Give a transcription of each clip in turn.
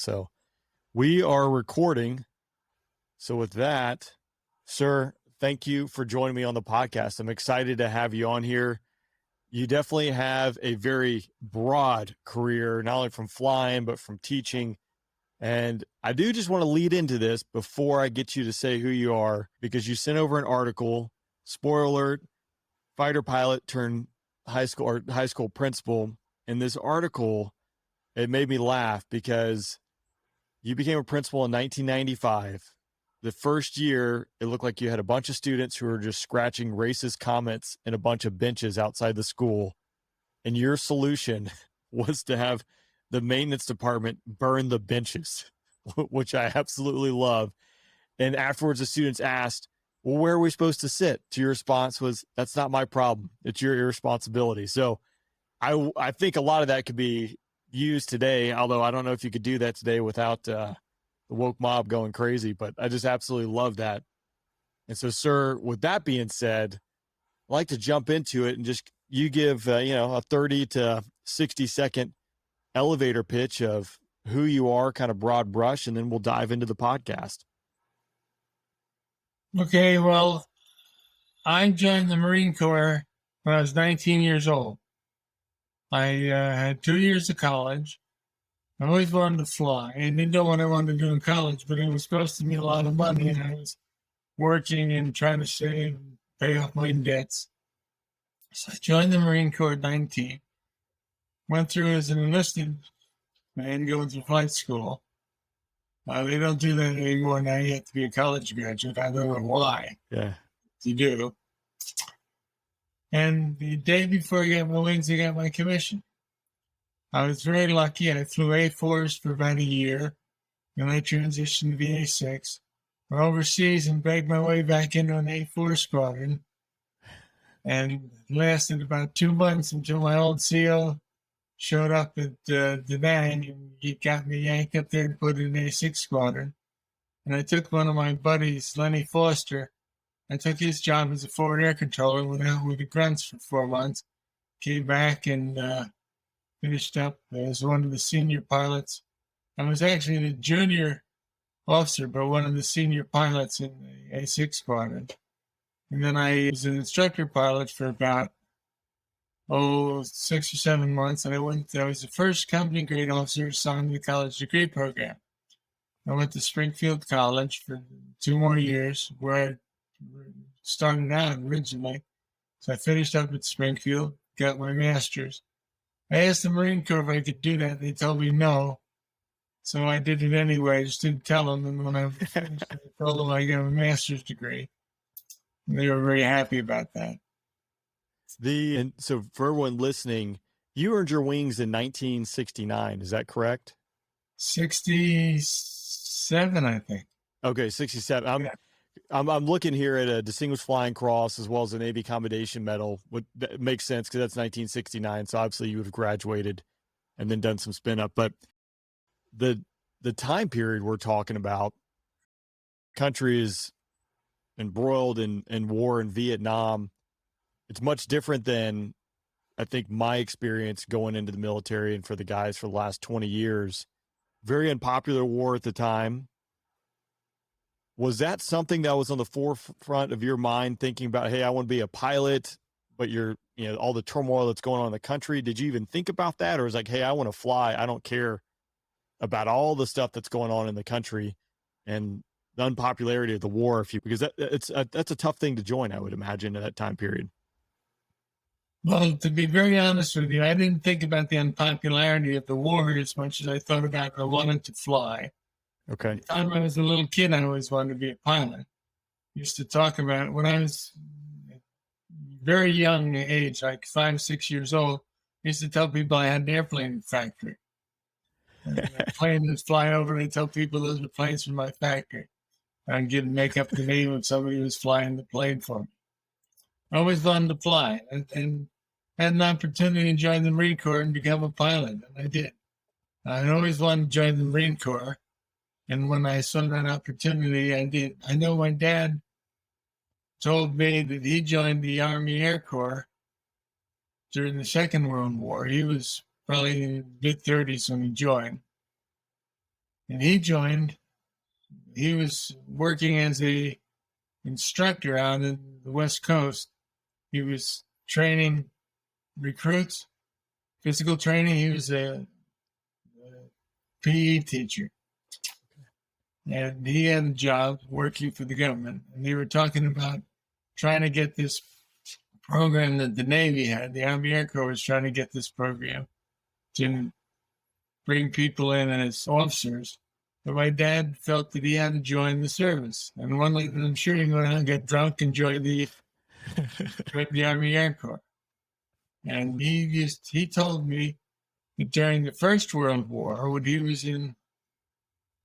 So we are recording. So with that, sir, thank you for joining me on the podcast. I'm excited to have you on here. You definitely have a very broad career, not only from flying, but from teaching. And I do just want to lead into this before I get you to say who you are, because you sent over an article, spoiler alert, fighter pilot turned high school principal. In this article, it made me laugh because you became a principal in 1995. The first year, it looked like you had a bunch of students who were just scratching racist comments in a bunch of benches outside the school. And your solution was to have the maintenance department burn the benches, which I absolutely love. And afterwards, the students asked, well, where are we supposed to sit? To your response was, that's not my problem. It's your irresponsibility. So I think a lot of that could be used today, although I don't know if you could do that today without the woke mob going crazy, but I just absolutely love that. And so, sir, with that being said, I'd like to jump into it and just you give, a 30 to 60 second elevator pitch of who you are, kind of broad brush, and then we'll dive into the podcast. Okay, well, I joined the Marine Corps when I was 19 years old. I had 2 years of college. I always wanted to fly. I didn't know what I wanted to do in college, but it was costing me a lot of money, and I was working and trying to save and pay off my debts. So I joined the Marine Corps at 19. Went through as an enlisted man going through flight school. They don't do that anymore. Now you have to be a college graduate. I don't know why. Yeah. You do. And the day before I got my wings, I got my commission. I was very lucky. I flew A-4s for about a year. Then I transitioned to the A-6. Went overseas and begged my way back into an A-4 squadron. And it lasted about 2 months until my old CO showed up at Da Nang, and he got me yanked up there and put in an A-6 squadron. And I took one of my buddies, Lenny Foster. I took his job as a forward air controller, went out with the grunts for 4 months, came back and finished up as one of the senior pilots. I was actually the junior officer, but one of the senior pilots in the A-6 squadron. And then I was an instructor pilot for about 6 or 7 months. And I was the first company grade officer assigned to the college degree program. I went to Springfield College for 2 more years, where I started out originally. So I finished up at Springfield, got my master's. I asked the Marine Corps if I could do that. They told me no. So I did it anyway. I just didn't tell them. And when I finished, I told them I got a master's degree. And they were very happy about that. And so for everyone listening, you earned your wings in 1969. Is that correct? 67, I think. Okay, 67. I'm looking here at a Distinguished Flying Cross as well as a Navy Commendation Medal. That makes sense because that's 1969. So obviously you would have graduated and then done some spin up. But the time period we're talking about, country is embroiled in war in Vietnam. It's much different than, I think, my experience going into the military and for the guys for the last 20 years. Very unpopular war at the time. Was that something that was on the forefront of your mind, thinking about, hey, I want to be a pilot, but all the turmoil that's going on in the country? Did you even think about that? Or was it like, hey, I want to fly. I don't care about all the stuff that's going on in the country and the unpopularity of the war, because that's a tough thing to join, I would imagine, at that time period. Well, to be very honest with you, I didn't think about the unpopularity of the war as much as I thought about I wanted to fly. Okay. The time I was a little kid, I always wanted to be a pilot. Used to talk about it when I was very young age, like 5, 6 years old. I used to tell people I had an airplane in the factory. And the plane would fly over, and I tell people those were planes from my factory. I'd make up the name of somebody who was flying the plane for me. I always wanted to fly, and had an opportunity to join the Marine Corps and become a pilot, and I did. I always wanted to join the Marine Corps. And when I saw that opportunity, I did. I know my dad told me that he joined the Army Air Corps during the Second World War. He was probably in his mid-30s when he joined. And he joined. He was working as a instructor out in the West Coast. He was training recruits, physical training. He was a PE teacher. And he had a job working for the government. And they were talking about trying to get this program that the Navy had. The Army Air Corps was trying to get this program to bring people in as officers. But my dad felt that he had to join the service. And one night, I'm sure you're going to get drunk and join the Army Air Corps. And he told me that during the First World War, when he was in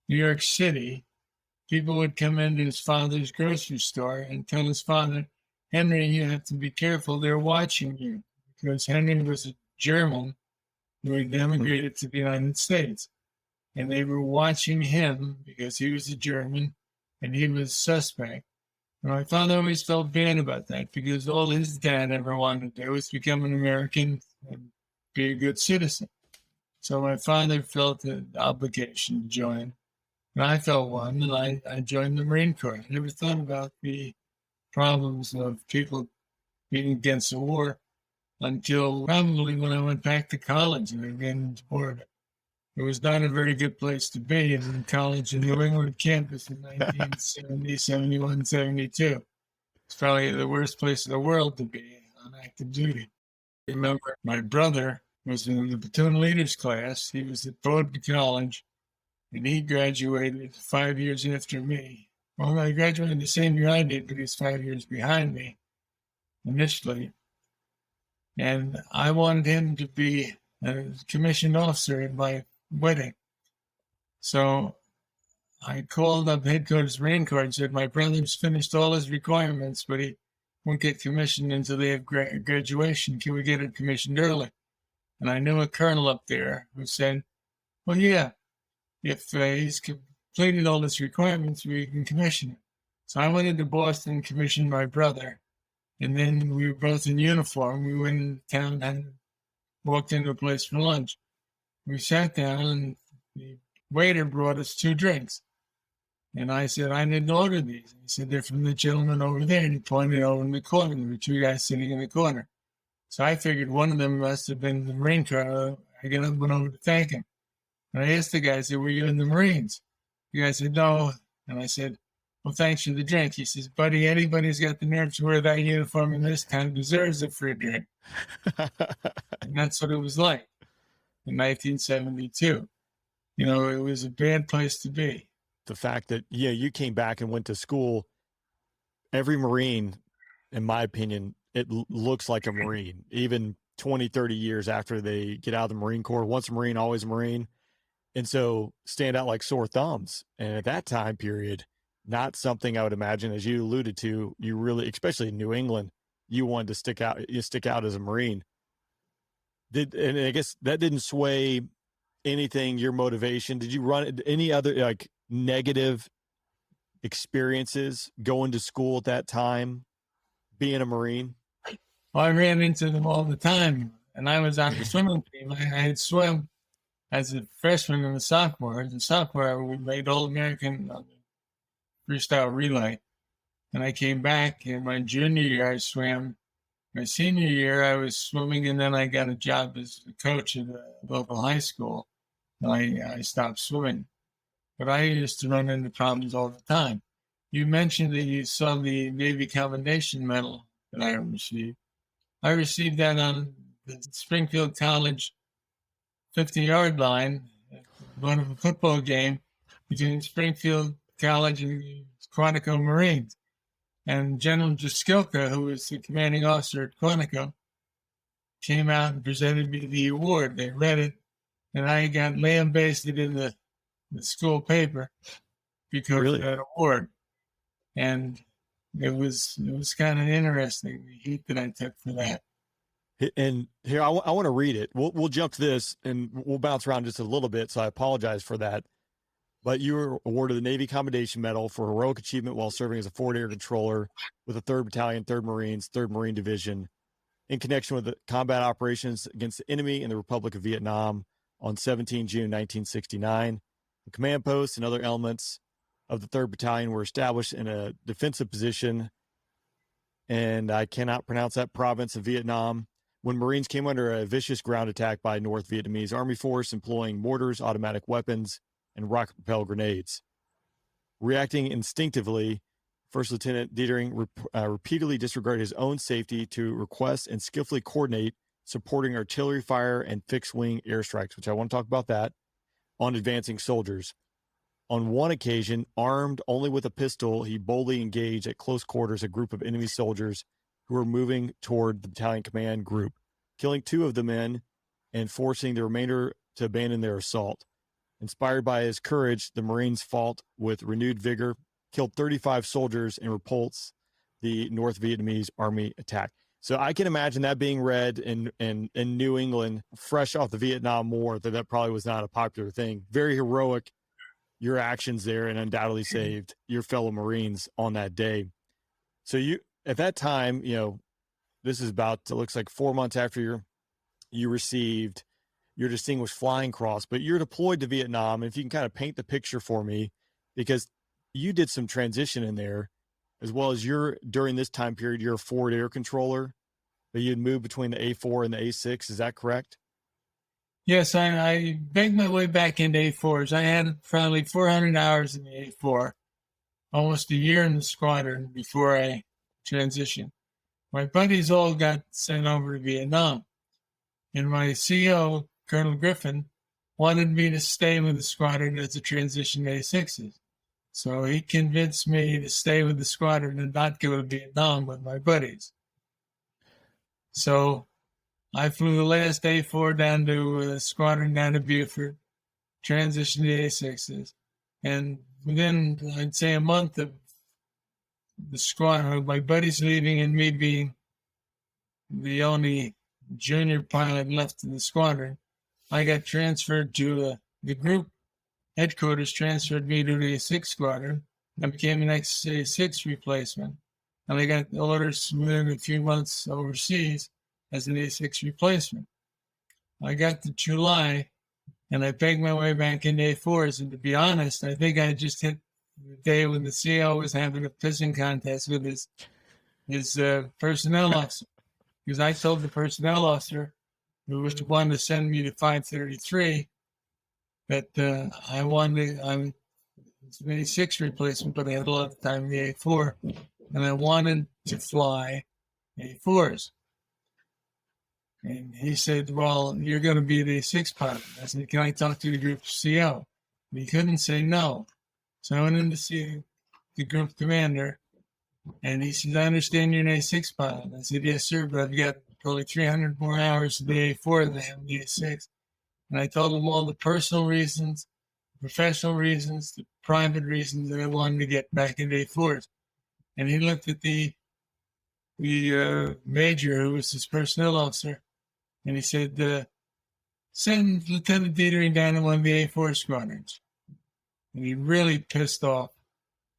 New York City, people would come into his father's grocery store and tell his father, Henry, you have to be careful. They're watching you. Because Henry was a German who had emigrated to the United States. And they were watching him because he was a German and he was suspect. And my father always felt bad about that because all his dad ever wanted to do was become an American and be a good citizen. So my father felt an obligation to join. And I felt one, and I joined the Marine Corps. I never thought about the problems of people being against the war until probably when I went back to college and again bored. It was not a very good place to be in college in New England campus in 1970, 71, 72. It's probably the worst place in the world to be on active duty. I remember my brother was in the platoon leaders class. He was at Bowdoin College, and he graduated 5 years after me. Well, I graduated the same year I did, but he's 5 years behind me initially. And I wanted him to be a commissioned officer at my wedding. So I called up headquarters Marine Corps and said, my brother's finished all his requirements, but he won't get commissioned until they have graduation. Can we get him commissioned early? And I knew a colonel up there who said, well, yeah, if he's completed all his requirements, we can commission him. So I went into Boston and commissioned my brother. And then we were both in uniform. We went into town and walked into a place for lunch. We sat down and the waiter brought us 2 drinks. And I said, I didn't order these. And he said, they're from the gentleman over there. And he pointed over in the corner. There were 2 guys sitting in the corner. So I figured one of them must have been the Marine Corps. I got up and went over to thank him. And I asked the guy, I said, were you in the Marines? The guy said, no. And I said, well, thanks for the drink. He says, buddy, anybody who's got the nerve to wear that uniform in this town deserves a free drink. And that's what it was like in 1972. You know, it was a bad place to be. The fact that, yeah, you came back and went to school, every Marine, in my opinion, it looks like a Marine, even 20, 30 years after they get out of the Marine Corps. Once a Marine, always a Marine. And so stand out like sore thumbs. And at that time period, not something I would imagine, as you alluded to, you really, especially in New England, you wanted to stick out as a Marine. And I guess that didn't sway anything, your motivation. Did you run any other like negative experiences going to school at that time, being a Marine? Well, I ran into them all the time. And I was on the swimming team. I had swum as a freshman and a sophomore. As a sophomore, we made All-American freestyle relay. And I came back in my junior year, I swam. My senior year, I was swimming, and then I got a job as a coach at a local high school. And I stopped swimming. But I used to run into problems all the time. You mentioned that you saw the Navy Commendation Medal that I received. I received that on the Springfield College 50-yard line at one of a football game between Springfield College and the Quantico Marines. And General Jaskilka, who was the commanding officer at Quantico, came out and presented me the award. They read it, and I got lambasted in the school paper because of that award. And it was kind of interesting, the heat that I took for that. And here, I want to read it. We'll jump to this, and we'll bounce around just a little bit, so I apologize for that. But you were awarded the Navy Commendation Medal for heroic achievement while serving as a forward air controller with the 3rd Battalion, 3rd Marines, 3rd Marine Division in connection with the combat operations against the enemy in the Republic of Vietnam on 17 June 1969. The command posts and other elements of the 3rd Battalion were established in a defensive position, and I cannot pronounce that province of Vietnam, when Marines came under a vicious ground attack by North Vietnamese Army force employing mortars, automatic weapons, and rocket-propelled grenades. Reacting instinctively, First Lieutenant Detering repeatedly disregarded his own safety to request and skillfully coordinate supporting artillery fire and fixed-wing airstrikes, which I want to talk about that, on advancing soldiers. On one occasion, armed only with a pistol, he boldly engaged at close quarters a group of enemy soldiers who were moving toward the battalion command group, killing 2 of the men and forcing the remainder to abandon their assault. Inspired by his courage, the Marines fought with renewed vigor, killed 35 soldiers, and repulsed the North Vietnamese Army attack. So I can imagine that being read in New England, fresh off the Vietnam War, that probably was not a popular thing. Very heroic, your actions there, and undoubtedly saved your fellow Marines on that day. So you, at that time, this is about, it looks like 4 months after you received your Distinguished Flying Cross, but you're deployed to Vietnam. And if you can kind of paint the picture for me, because you did some transition in there, as well as during this time period, you're a forward air controller, but you'd moved between the A-4 and the A-6. Is that correct? Yes, I begged my way back into A-4s. I had probably 400 hours in the A-4, almost a year in the squadron before I transitioned. My buddies all got sent over to Vietnam, and my CO, Colonel Griffin, wanted me to stay with the squadron as a transition A-6s. So he convinced me to stay with the squadron and not go to Vietnam with my buddies. So I flew the last A-4 down to the squadron down to Beaufort, transitioned to A-6s. And within, I'd say, a month of the squadron, my buddies leaving and me being the only junior pilot left in the squadron, I got transferred to the group headquarters, transferred me to the A-6 squadron. I became the next A-6 replacement. And I got orders within a few months overseas as an A-6 replacement. I got to July, and I begged my way back into A-4s. And to be honest, I think I just hit the day when the CO was having a pissing contest with his personnel officer. Because I told the personnel officer, who was the one to send me to 533, that I was an A-6 replacement, but I had a lot of time in the A-4, and I wanted to fly A-4s. And he said, well, you're going to be the A-6 pilot. I said, can I talk to the group CO? And he couldn't say no. So I went in to see the group commander, and he said, I understand you're an A-6 pilot. I said, yes, sir, but I've got probably 300 more hours of the A-4 than I have in the A-6. And I told him all the personal reasons, professional reasons, the private reasons that I wanted to get back into A-4s. And he looked at the major, who was his personnel officer, and he said, send Lieutenant Detering down to one of the A-4 squadrons. And he really pissed off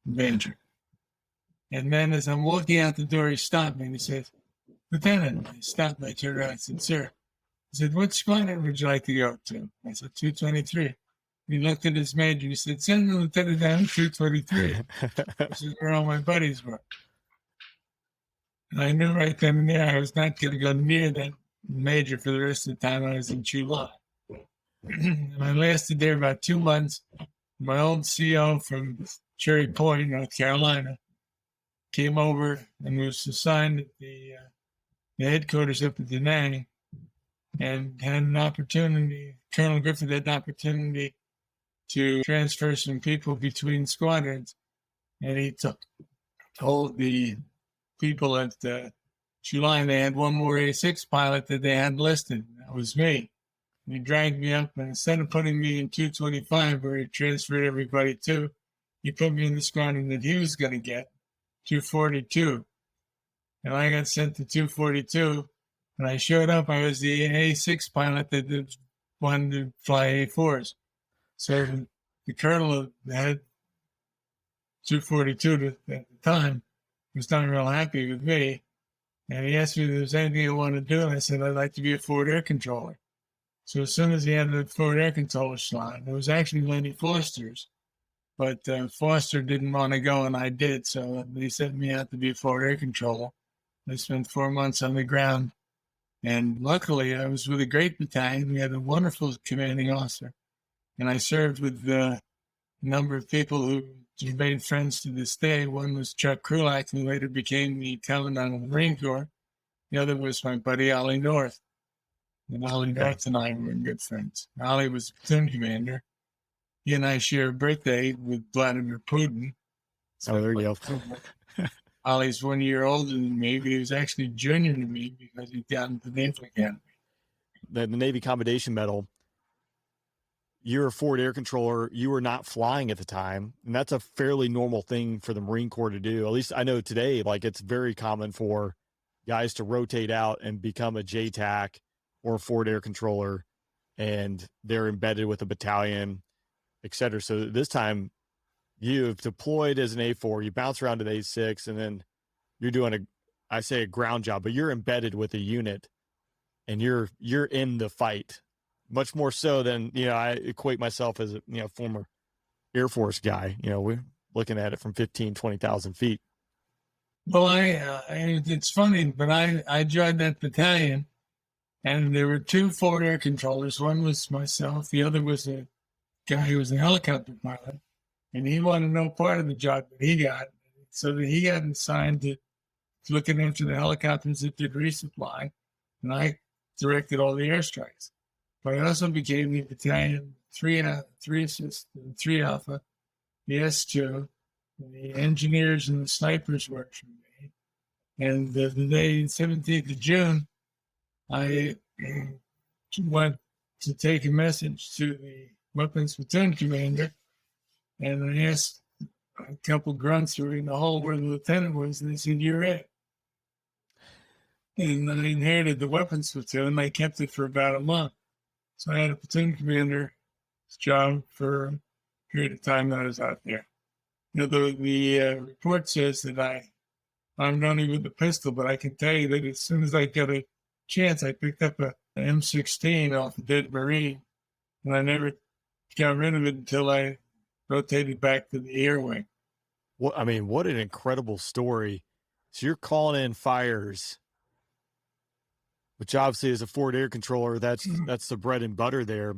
the major. And then as I'm walking out the door, he stopped me and he said, Lieutenant, I stopped. I turned around and said, sir. He said, what squadron would you like to go to? I said, 223. He looked at his major and he said, send the lieutenant down to 223. This is where all my buddies were. And I knew right then and there I was not going to go near that major for the rest of the time I was in July. And I lasted there about 2 months. My old CO from Cherry Point, North Carolina, came over and was assigned at the headquarters up at Da Nang, and had an opportunity, Colonel Griffith had an opportunity to transfer some people between squadrons. And he told the people at July they had one more A-6 pilot that they had listed. That was me. And he dragged me up, and instead of putting me in 225, where he transferred everybody to, he put me in the squadron that he was going to get, 242. And I got sent to 242. When I showed up, I was the A-6 pilot that wanted to fly A-4s. So the colonel that had 242 at the time was not real happy with me. And he asked me if there was anything I wanted to do. And I said, I'd like to be a forward air controller. So as soon as he had the forward air controller slot, it was actually Lenny Foster's, but Foster didn't want to go, and I did. So they sent me out to be a forward air controller. I spent 4 months on the ground, and luckily I was with a great battalion. We had a wonderful commanding officer, and I served with a number of people who made friends to this day. One was Chuck Krulak, who later became the Commandant of the Marine Corps. The other was my buddy Ollie North. And Ollie North and I were good friends. Ollie was platoon commander. He and I share a birthday with Vladimir Putin. So there you go. Ollie's 1 year older than me, but he was actually junior to me because he'd gotten to the Naval Academy. The Navy Commendation Medal, you're a forward air controller. You were not flying at the time. And that's a fairly normal thing for the Marine Corps to do. At least I know today, like it's very common for guys to rotate out and become a JTAC or a forward air controller, and they're embedded with a battalion, et cetera. So this time you've deployed as an A-4, you bounce around to the A-6, and then you're doing a ground job, but you're embedded with a unit and you're in the fight much more so than, I equate myself as a, former Air Force guy. We're looking at it from 15, 20,000 feet. Well, it's funny, but I joined that battalion, and there were two forward air controllers. One was myself. The other was a guy who was a helicopter pilot, and he wanted no part of the job that he got. So that he got assigned to looking after the helicopters that did resupply, and I directed all the airstrikes. But I also became the battalion 3 assist, 3 alpha, the S2, the engineers and the snipers worked for me. And the day, 17th of June, I went to take a message to the weapons platoon commander, and I asked a couple grunts who were in the hall where the lieutenant was, and they said, "You're it." And I inherited the weapons platoon, and I kept it for about a month. So I had a platoon commander's job for a period of time that I was out there. The report says that I'm only with the pistol, but I can tell you that as soon as I got a chance, I picked up a M16 off a dead Marine, and I never got rid of it until I rotated back to the air wing. What an incredible story. So you're calling in fires, which obviously as a forward air controller, that's the bread and butter there.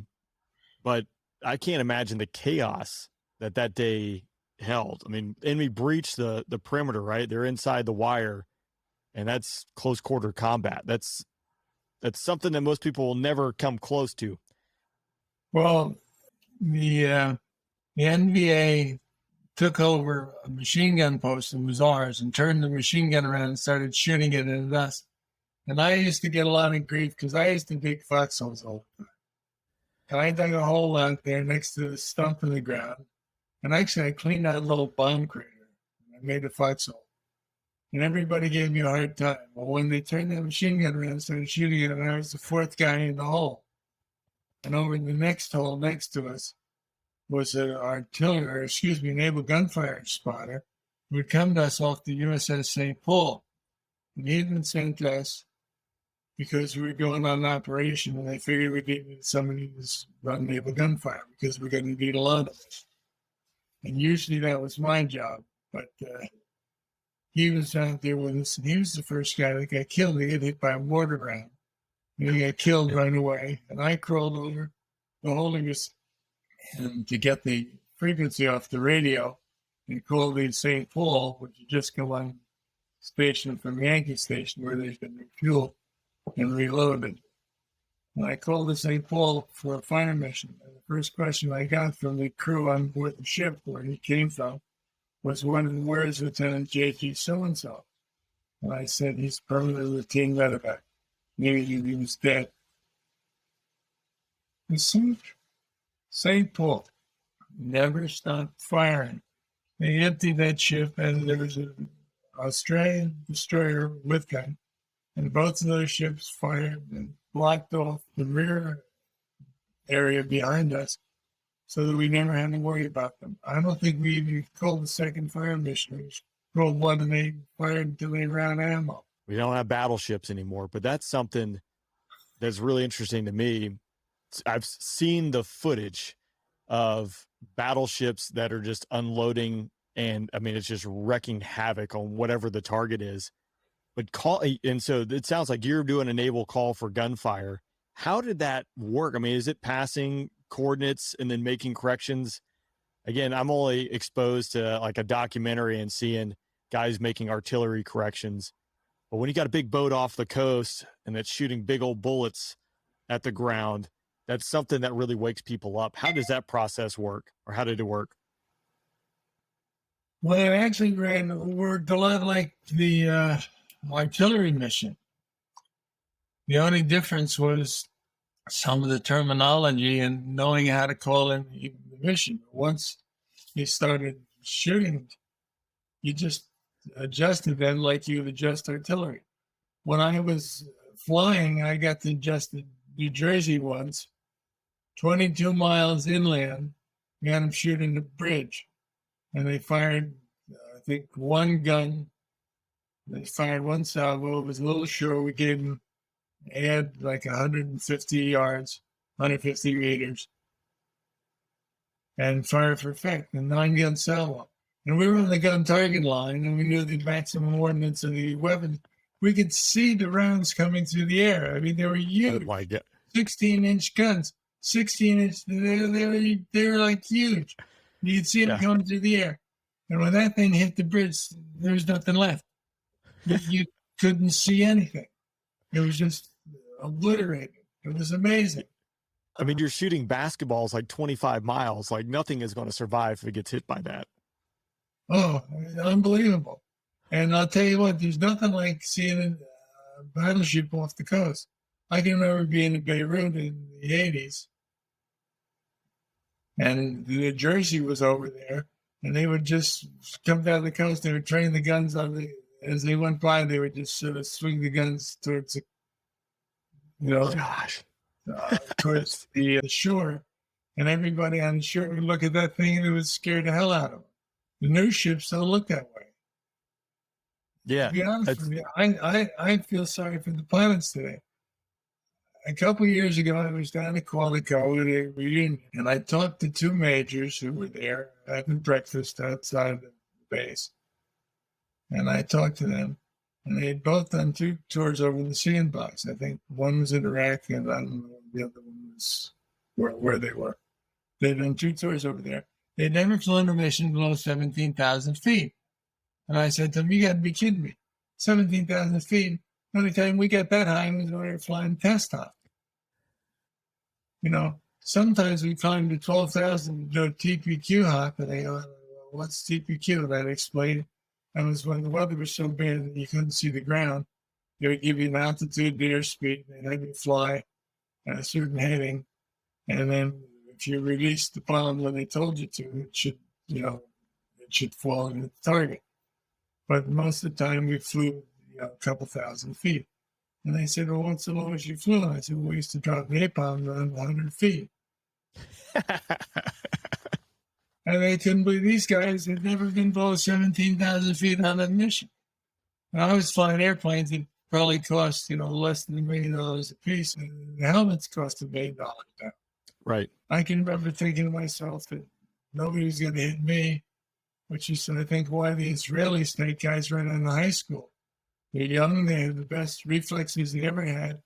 But I can't imagine the chaos that day held. Enemy breached the perimeter, right? They're inside the wire, and that's close quarter combat. That's something that most people will never come close to. Well, the NVA took over a machine gun post that was ours and turned the machine gun around and started shooting it at us. And I used to get a lot of grief because I used to dig foxholes all the time. And I dug a hole out there next to the stump in the ground. And actually, I cleaned out a little bomb crater. I made a foxhole. And everybody gave me a hard time. Well, when they turned that machine gun around and started shooting it, and I was the fourth guy in the hole. And over in the next hole next to us was an naval gunfire spotter who would come to us off the USS St. Paul. And he had been sent to us because we were going on an operation, and they figured we needed somebody to run naval gunfire because we're going to need a lot of it. And usually that was my job, but he was out there with us, and he was the first guy that got killed. He got hit by a mortar round, and he got killed right away. And I crawled over the holding us to get the frequency off the radio and called the St. Paul, which is just go on station from Yankee Station where they've been refueled and reloaded. And I called the St. Paul for a fire mission. And the first question I got from the crew on board the ship where he came from was, where is Lieutenant J.G. so-and-so? And I said, he's permanently routine medevac. Maybe he was dead. And St. Paul never stopped firing. They emptied that ship, and there was an Australian destroyer with gun, and both of those ships fired and blocked off the rear area behind us so that we never had to worry about them. I don't think we even called the second fire mission. We called one, and they fired until they ran ammo. We don't have battleships anymore, but that's something that's really interesting to me. I've seen the footage of battleships that are just unloading, and I mean, it's just wrecking havoc on whatever the target is. But and so it sounds like you're doing a naval call for gunfire. How did that work? I mean, is it passing coordinates and then making corrections? Again, I'm only exposed to like a documentary and seeing guys making artillery corrections. But when you got a big boat off the coast and it's shooting big old bullets at the ground, that's something that really wakes people up. How does that process work, or how did it work? Well, it actually worked a lot like the artillery mission. The only difference was some of the terminology and knowing how to call in the mission. Once you started shooting, you just adjusted them like you would adjust artillery. When I was flying, I got to adjust the New Jersey once, 22 miles inland. We had them shooting the bridge, and they fired, I think, one gun. They fired one salvo. It was a little short. We gave them, had like 150 yards, 150 meters, and fire for effect, a 9-gun salvo. And we were on the gun target line, and we knew the maximum ordnance of the weapon. We could see the rounds coming through the air. I mean, they were huge. Oh my God. 16-inch guns, 16-inch. They were like huge. You'd see them coming through the air. And when that thing hit the bridge, there was nothing left. You couldn't see anything. It was just obliterated. It was amazing. I mean, you're shooting basketballs like 25 miles. Like nothing is going to survive if it gets hit by that. Oh, unbelievable. And I'll tell you what, there's nothing like seeing a battleship off the coast. I can remember being in Beirut in the 80s. And New Jersey was over there. And they would just come down the coast. They would train the guns on the, as they went by, they would just sort of swing the guns towards the, towards the shore. And everybody on the shore would look at that thing and it would scare the hell out of them. The new ships don't look that way. Yeah. To be honest with you, I feel sorry for the pilots today. A couple of years ago, I was down at Quantico at a reunion, and I talked to two majors who were there having breakfast outside of the base. And I talked to them, and they had both done 2 tours over the sandbox. I think one was in Iraq, and the other one was where they were. They'd done 2 tours over there. They'd never flown a mission below 17,000 feet. And I said to them, you got to be kidding me. 17,000 feet. The only time we got that high was when we were flying test off. Sometimes we climbed to 12,000, TPQ hop, and they go, what's TPQ? And I'd explain it. That was when the weather was so bad that you couldn't see the ground. They would give you an altitude, the airspeed, and have you fly at a certain heading. And then if you released the bomb when they told you to, it should fall into the target. But most of the time we flew a couple thousand feet. And they said, well, what's the lowest you flew? And I said, well, we used to drop napalm on 100 feet. And they couldn't believe these guys had never been below 17,000 feet on a mission. And I was flying airplanes that probably cost, less than $1 million a piece. And the helmets cost $1 million now. Right. I can remember thinking to myself that nobody was going to hit me, which is, I think, why the Israeli state guys ran out of high school. They're young, they have the best reflexes they ever had,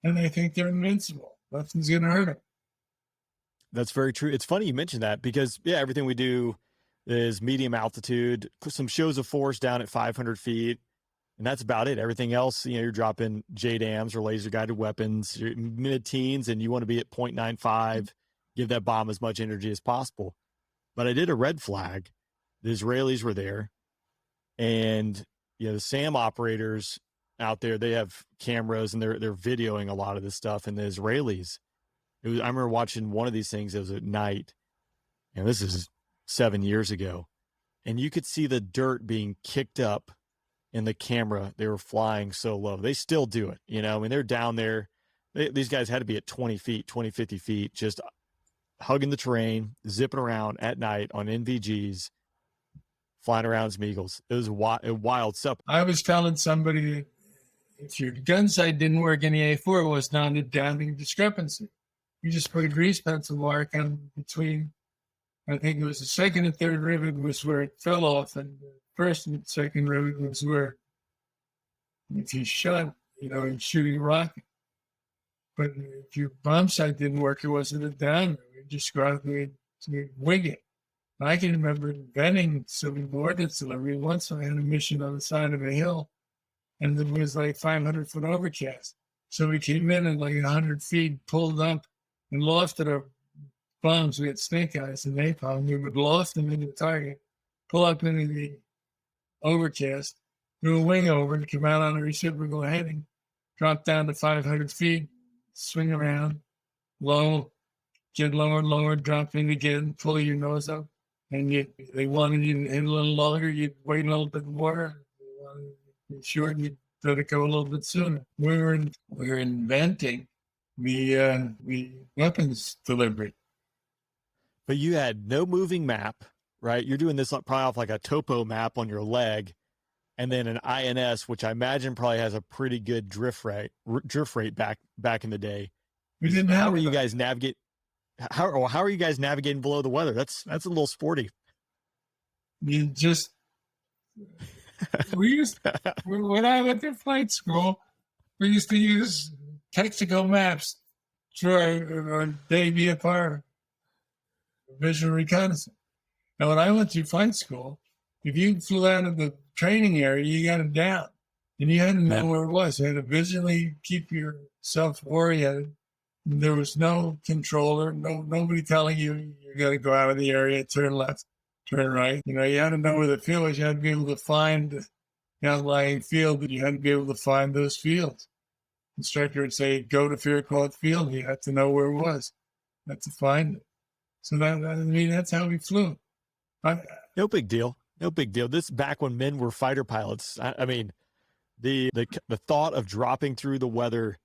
and they think they're invincible. Nothing's going to hurt them. That's very true. It's funny you mentioned that because, everything we do is medium altitude, some shows of force down at 500 feet, and that's about it. Everything else, you're dropping JDAMs or laser-guided weapons, you're mid-teens, and you want to be at 0.95, give that bomb as much energy as possible. But I did a red flag. The Israelis were there, and the SAM operators out there, they have cameras and they're videoing a lot of this stuff. And the Israelis, I remember watching one of these things. It was at night, and this is 7 years ago, and you could see the dirt being kicked up in the camera. They were flying so low. They still do it. They're down there. These guys had to be at 20 feet, 20, 50 feet, just hugging the terrain, zipping around at night on NVGs, flying around as eagles. It was wild stuff. I was telling somebody that if your gun sight didn't work in the A-4, it was not a damning discrepancy. You just put a grease pencil mark on between, I think it was the second and third rivet was where it fell off, and the first and second rivet was where if you shot, you're shooting a rocket. But if your bomb sight didn't work, it wasn't a down. You just go out and wing it. I can remember inventing some ordnance delivery. Once I had a mission on the side of a hill, and there was like 500-foot overcast. So we came in at like 100 feet, pulled up, and lofted our bombs. We had snake eyes and napalm. We would loft them into the target, pull up into the overcast, do a wing over, and come out on a reciprocal heading, drop down to 500 feet, swing around, low, get lower and lower, drop in again, pull your nose up. And they wanted you to hit a little longer, you'd wait a little bit more. They wanted you to be short, you'd let it go a little bit sooner. We were inventing the weapons delivery. But you had no moving map, right? You're doing this probably off like a topo map on your leg, and then an INS, which I imagine probably has a pretty good drift rate back in the day. We didn't How have are you guys navigate? How are you guys navigating below the weather? That's a little sporty. You just when I went to flight school, we used to use Texaco maps for our day VFR visual reconnaissance. Now, when I went to flight school, if you flew out of the training area, you got it down, and you had to know where it was. You had to visually keep yourself oriented. There was no controller, nobody telling you got to go out of the area, turn left, turn right. You had to know where the field was. You had to be able to find the outlying field, but you had to be able to find those fields. The instructor would say, go to Faircloth Field. You had to know where it was. You had to find it. So that's how we flew. No big deal. No big deal. This is back when men were fighter pilots. I mean, the thought of dropping through the weather,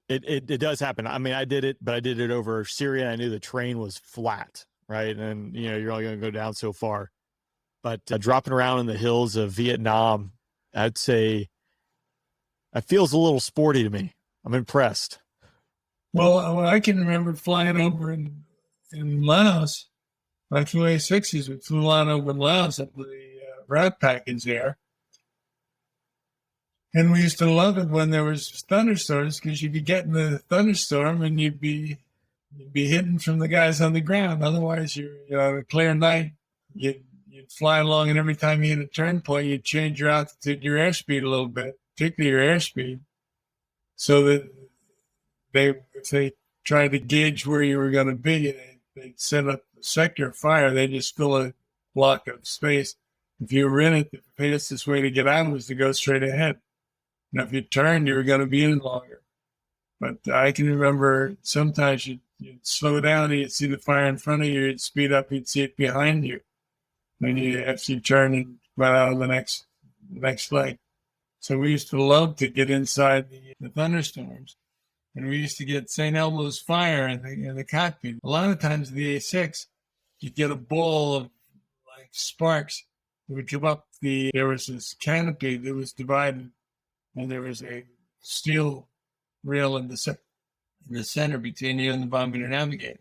it does happen. I mean, I did it, but I did it over Syria. I knew the terrain was flat, right? And, you're only going to go down so far. But dropping around in the hills of Vietnam, I'd say it feels a little sporty to me. I'm impressed. Well, I can remember flying over in Laos. I flew A-6s. We flew on over Laos at the route package there. And we used to love it when there was thunderstorms, because you'd be getting the thunderstorm and you'd be hidden from the guys on the ground. Otherwise, a clear night, you'd fly along, and every time you hit a turn point, you'd change your altitude, your airspeed a little bit, particularly your airspeed, so that if they tried to gauge where you were going to be, they'd set up a sector of fire. They just fill a block of space. If you were in it, the fastest way to get out was to go straight ahead. Now, if you turned, you were going to be in longer. But I can remember sometimes you'd slow down and you'd see the fire in front of you, you'd speed up, you'd see it behind you. Then after you turn and run out of the next leg. So we used to love to get inside the thunderstorms. And we used to get St. Elmo's fire in the cockpit. A lot of times the A-6, you'd get a ball of like sparks that would come up. There was this canopy that was divided, and there was a steel rail in the center between you and the bombardier navigator.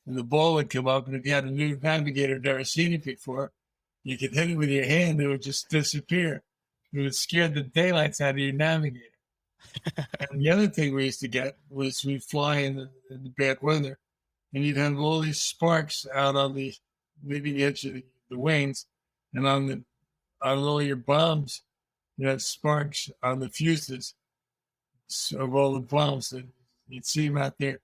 And the ball would come up, and if you had a new navigator never seen it before, you could hit it with your hand, it would just disappear. It would scare the daylights out of your navigator. And the other thing we used to get was we'd fly in the bad weather, and you'd have all these sparks out on the leading edge of the wings, and on all your bombs, you had sparks on the fuses of all the bombs. That you'd see them out there,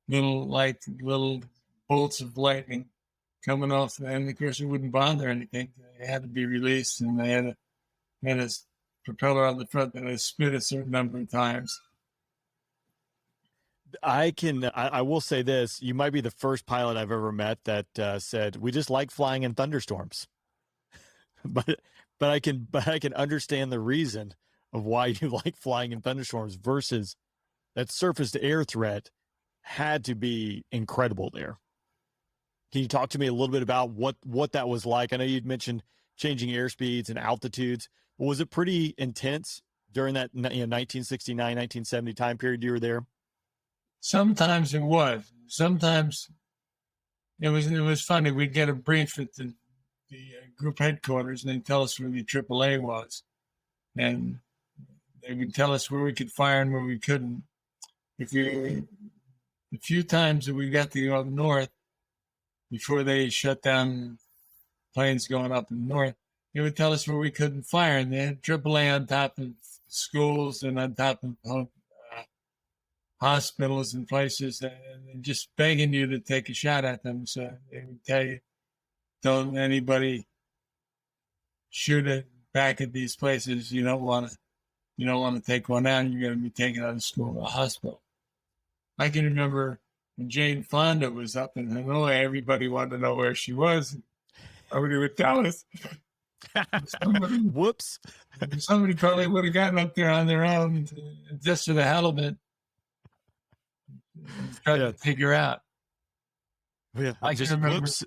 little bolts of lightning coming off, and of course it wouldn't bother anything. They had to be released, and they had a propeller on the front that would spin a certain number of times. I will say this: you might be the first pilot I've ever met that said we just like flying in thunderstorms. but I can understand the reason of why you like flying in thunderstorms versus that surface to air threat had to be incredible there. Can you talk to me a little bit about what that was like? I know you'd mentioned changing airspeeds and altitudes. Was it pretty intense during that 1969, 1970 time period you were there? Sometimes it was. Sometimes it was funny. We'd get a brief at the group headquarters, and they'd tell us where the AAA was, and they would tell us where we could fire and where we couldn't. The few times that we got to go up north before they shut down planes going up in the north, they would tell us where we couldn't fire, and they had AAA on top of schools and on top of hospitals and places, and just begging you to take a shot at them. So they would tell you, don't anybody shoot it back at these places. You don't want to take one out. You're going to be taken out of school or a hospital. I can remember when Jane Fonda was up in Hanoi, everybody wanted to know where she was. Nobody would tell us. Whoops. Somebody probably would have gotten up there on their own just for the hell of it. Tried to figure out. Yeah, I can remember whoops.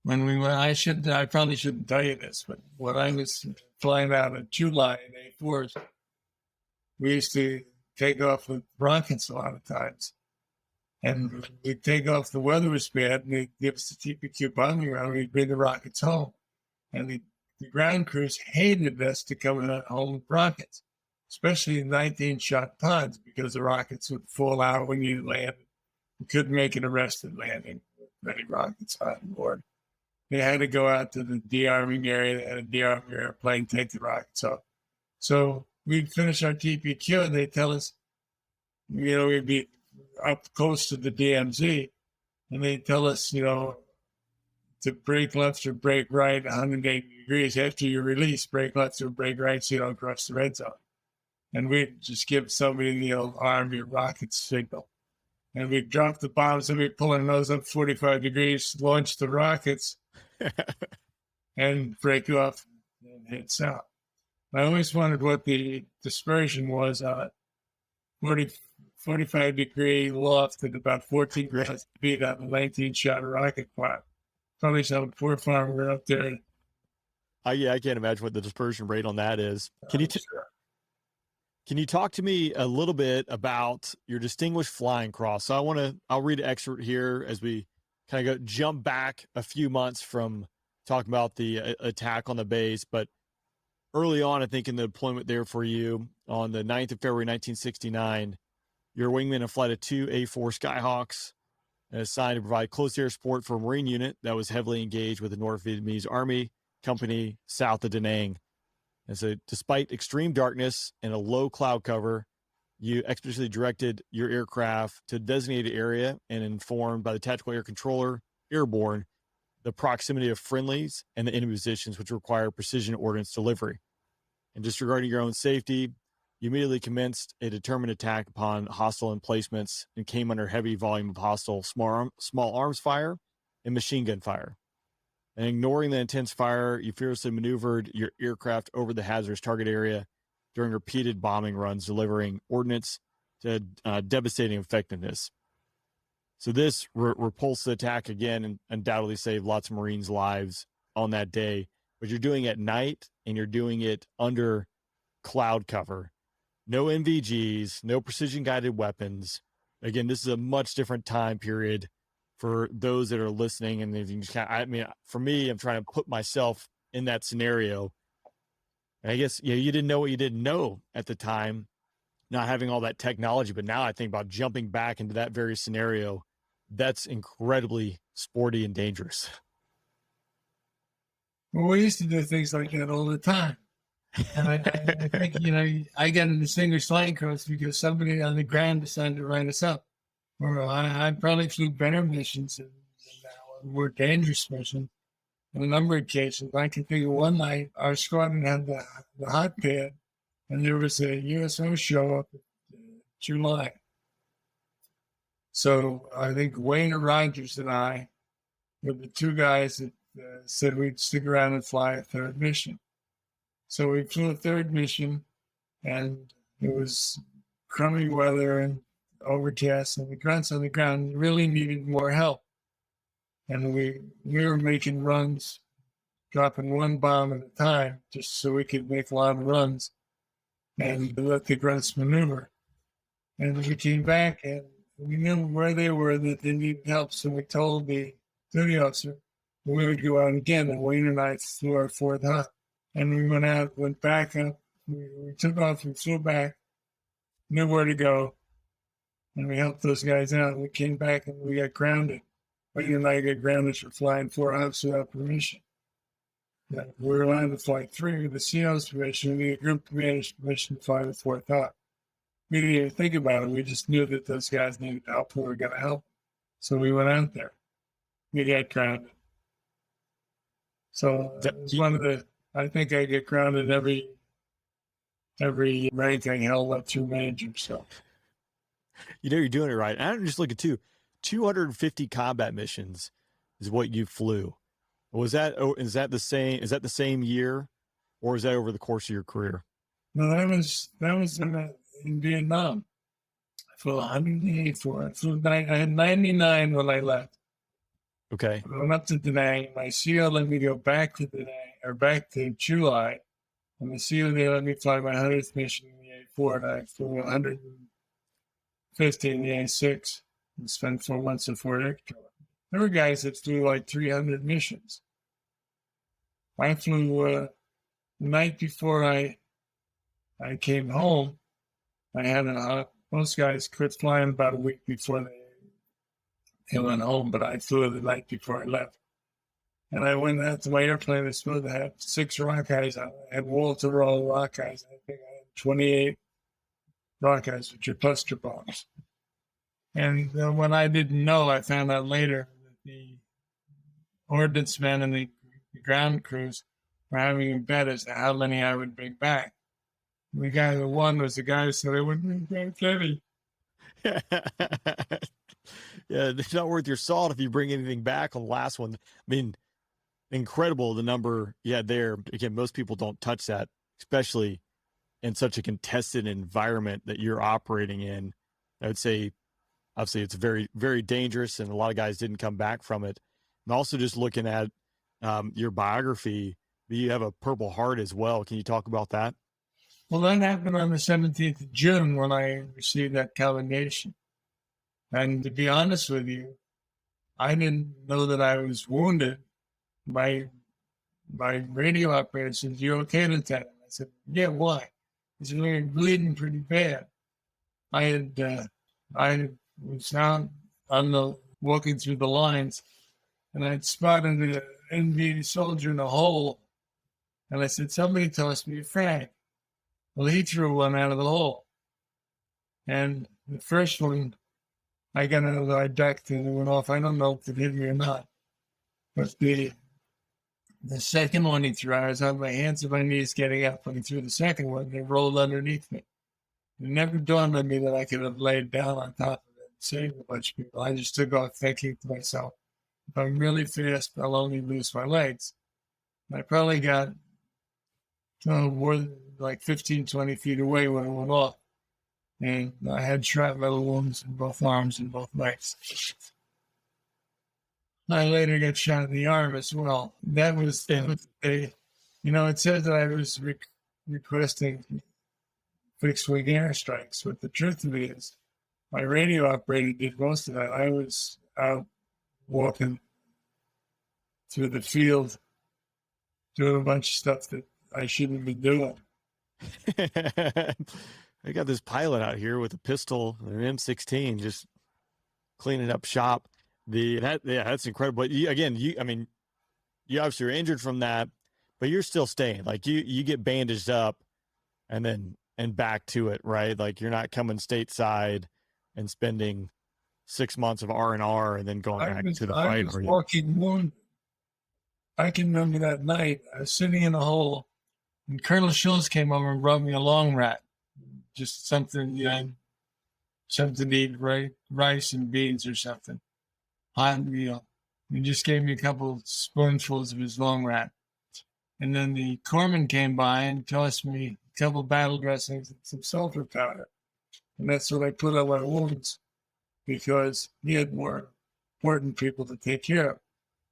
When we went, I probably shouldn't tell you this, but when I was flying out of July in A-4s, we used to take off with rockets a lot of times. And we'd take off, the weather was bad, and they'd give us the TPQ bombing round, we'd bring the rockets home. And the ground crews hated us to come home with rockets, especially 19-shot pods, because the rockets would fall out when you landed. You couldn't make an arrested landing with many rockets on board. They had to go out to the de-arming area. They had a de-arming airplane, take the rockets off. So we'd finish our TPQ, and they'd tell us, we'd be up close to the DMZ, and they'd tell us, to brake left or brake right 180 degrees. After you release, brake left or brake right so you don't cross the red zone. And we'd just give somebody the old Army rocket signal. And we'd drop the bombs, and we'd pull our nose up 45 degrees, launch the rockets, and break off and hit south. I always wondered what the dispersion was on it. 45-degree loft at about 14 feet on a 19-shot rocket pod. Probably some poor farmer up there. Yeah, I can't imagine what the dispersion rate on that is. Can you talk to me a little bit about your distinguished flying cross? So I'll read an excerpt here as we kind of jump back a few months from talking about the attack on the base. But early on, I think in the deployment there for you on the 9th of February, 1969, you're a wingman of flight of 2 A-4 Skyhawks and assigned to provide close air support for a Marine unit that was heavily engaged with the North Vietnamese Army Company south of Da Nang. And so despite extreme darkness and a low cloud cover, you expeditiously directed your aircraft to a designated area and informed by the tactical air controller, airborne, the proximity of friendlies and the enemy positions, which require precision ordnance delivery. And disregarding your own safety, you immediately commenced a determined attack upon hostile emplacements and came under heavy volume of hostile small arms fire and machine gun fire. And ignoring the intense fire, you fearlessly maneuvered your aircraft over the hazardous target area during repeated bombing runs, delivering ordnance to devastating effectiveness. So this repulsive attack, again, undoubtedly saved lots of Marines' lives on that day. But you're doing it at night, and you're doing it under cloud cover. No NVGs, no precision-guided weapons. Again, this is a much different time period for those that are listening. And for me, I'm trying to put myself in that scenario. And I guess you didn't know what you didn't know at the time, not having all that technology. But now I think about jumping back into that very scenario. That's incredibly sporty and dangerous. Well, we used to do things like that all the time. And I think, I got a distinguished flying cross because somebody on the ground decided to write us up. Or I probably flew better missions and more dangerous missions in a number of cases. I can figure one night our squadron had the hot pad, and there was a USO show up in July. So I think Wayne Rogers and I were the two guys that said we'd stick around and fly a third mission. So we flew a third mission, and it was crummy weather and overcast, and the grunts on the ground really needed more help. And we were making runs, dropping one bomb at a time, just so we could make a lot of runs and let the grunts maneuver. And we came back and we knew where they were, that they needed help. So we told the duty officer we would go out again. And Wayne and I flew our fourth hunt. And we went out, went back up. We took off and flew back, knew where to go. And we helped those guys out. And we came back and we got grounded. Wayne and I got grounded for flying 4 hunts without permission. Yeah, we were allowed to fly 3 with the CO's permission. We had group commander's permission to fly the fourth hunt. We didn't even think about it. We just knew that those guys needed help. We were going to help. So we went out there. We got grounded. So it was one of the, I think I get grounded every rank I held up through major. So, You know, you're doing it right. And I'm just looking too, 250 combat missions is what you flew. Is that the same year, or is that over the course of your career? No, that was in Vietnam. I flew 184. I had 99 when I left. Okay. I went up to Detering. My CO let me go back to Detering, or back to July. And the CO, they let me fly my 100th mission in the A-4, and I flew 150 in the A-6 and spent 4 months in Fort Ector. There were guys that flew like 300 missions. I flew the night before I came home. I had most guys quit flying about a week before they went home, but I flew the night before I left. And I went out to my airplane. I was supposed to have 6 Rockeyes. I had wall-to-wall Rockeyes. I think I had 28 Rockeyes, which are cluster bombs. And when I didn't know, I found out later that the ordnance men and the ground crews were having a bet as to how many I would bring back. The guy that won was the guy who said I wouldn't bring back any. Yeah, it's not worth your salt if you bring anything back on the last one. I mean, incredible the number you had there. Again, most people don't touch that, especially in such a contested environment that you're operating in. I would say, obviously, it's very, very dangerous, and a lot of guys didn't come back from it. And also just looking at your biography, you have a Purple Heart as well. Can you talk about that? Well, that happened on the 17th of June when I received that commendation. And to be honest with you, I didn't know that I was wounded. My radio operator said, "You're okay, Lieutenant?" I said, "Yeah, why?" He said, "You're bleeding pretty bad." I was out walking through the lines, and I'd spotted an enemy soldier in a hole. And I said, "Somebody tossed me a frag." Well, he threw one out of the hole. And the first one, I got out of the duct and it went off. I don't know if it hit me or not. But the second one he threw, I was on my hands and my knees getting up when he threw the second one. They rolled underneath me. It never dawned on me that I could have laid down on top of it and saved a bunch of people. I just took off thinking to myself, if I'm really fast, I'll only lose my legs. And I probably got more than like 15, 20 feet away when it went off. And I had shrapnel wounds in both arms and both legs. I later got shot in the arm as well. That was it says that I was requesting fixed-wing airstrikes, but the truth of it is, my radio operator did most of that. I was out walking through the field, doing a bunch of stuff that I shouldn't be doing. I got this pilot out here with a pistol, an M16, just cleaning up shop. That's incredible. But you obviously are injured from that, but you're still staying. Like you get bandaged up and back to it, right? Like you're not coming stateside and spending 6 months of R&R and then going back to the fight. I was walking wounded. I can remember that night. I was sitting in a hole, and Colonel Schultz came over and brought me a long rat, just something, something to eat, right? Rice and beans or something. Hot meal. He just gave me a couple spoonfuls of his long rat. And then the corpsman came by and tossed me a couple battle dressings and some sulfur powder. And that's what I put on my wounds because he had more important people to take care of.